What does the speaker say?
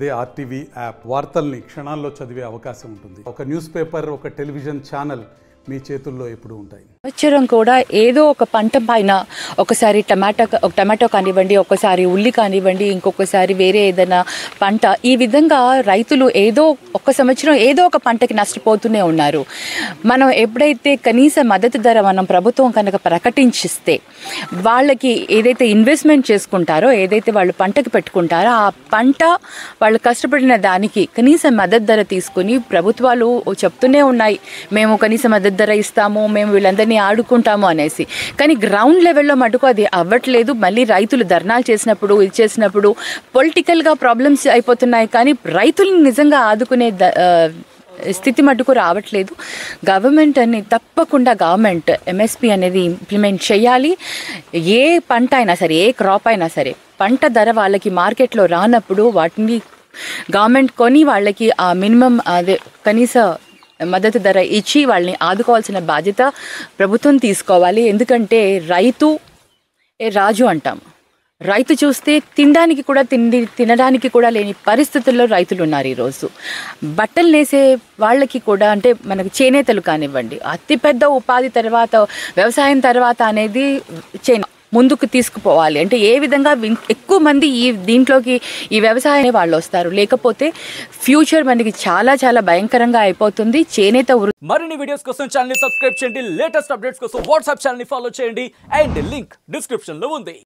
అదే RTV app వార్తల్ని క్షణాల్లో చదివే అవకాశం ఉంటుంది. ఒక న్యూస్ పేపర్, ఒక టెలివిజన్ ఛానల్ మీ చేతుల్లో ఎప్పుడు ఉంటాయి. సంవత్సరం కూడా ఏదో ఒక పంట పైన ఒకసారి టమాటో కానివ్వండి, ఒకసారి ఉల్లి కానివ్వండి, ఇంకొకసారి వేరే ఏదైనా పంట, ఈ విధంగా రైతులు ఏదో ఒక సంవత్సరం ఏదో ఒక పంటకి నష్టపోతూనే ఉన్నారు. మనం ఎప్పుడైతే కనీస మద్దతు ధర మనం ప్రభుత్వం కనుక ప్రకటించిస్తే వాళ్ళకి ఏదైతే ఇన్వెస్ట్మెంట్ చేసుకుంటారో, ఏదైతే వాళ్ళు పంటకి పెట్టుకుంటారో ఆ పంట వాళ్ళు కష్టపడిన దానికి కనీస మద్దతు ధర తీసుకుని ప్రభుత్వాలు చెప్తూనే ఉన్నాయి, మేము కనీస మద్దతు ధర ఇస్తాము, మేము వీళ్ళందరినీ ఆడుకుంటాము అనేసి. కానీ గ్రౌండ్ లెవెల్లో మటుకు అది అవ్వట్లేదు. మళ్ళీ రైతులు ధర్నాలు చేసినప్పుడు ఇది చేసినప్పుడు పొలిటికల్గా ప్రాబ్లమ్స్ అయిపోతున్నాయి, కానీ రైతులను నిజంగా ఆదుకునే స్థితి మటుకు రావట్లేదు. గవర్నమెంట్ ఎంఎస్పి అనేది ఇంప్లిమెంట్ చేయాలి. ఏ పంట అయినా సరే, ఏ క్రాప్ అయినా సరే, పంట ధర వాళ్ళకి మార్కెట్లో రానప్పుడు వాటిని గవర్నమెంట్ కొని వాళ్ళకి ఆ మినిమం అదే కనీస మద్దతు ధర ఇచ్చి వాళ్ళని ఆదుకోవాల్సిన బాధ్యత ప్రభుత్వం తీసుకోవాలి. ఎందుకంటే రైతు రాజు అంటాం. రైతు చూస్తే తినడానికి కూడా లేని పరిస్థితుల్లో రైతులు ఉన్నారు ఈరోజు. బట్టలు నేసే వాళ్ళకి కూడా, అంటే మనకు చేనేతలు కానివ్వండి, అతిపెద్ద ఉపాధి తర్వాత, వ్యవసాయం తర్వాత అనేది ముందుకు తీసుకుపోవాలి. అంటే ఏ విధంగా ఎక్కువ మంది దీంట్లోకి ఈ వ్యవసాయం వాళ్ళు వస్తారు, లేకపోతే ఫ్యూచర్ మనకి చాలా చాలా భయంకరంగా అయిపోతుంది. చేనేత మరిన్ని వీడియోస్ కోసం ఛానల్ ని సబ్స్క్రైబ్ చేయండి. లేటెస్ట్ అప్డేట్స్ కోసం వాట్సాప్ ఛానల్ ని ఫాలో చేయండి. అండ్ లింక్ డిస్క్రిప్షన్ లో ఉంది.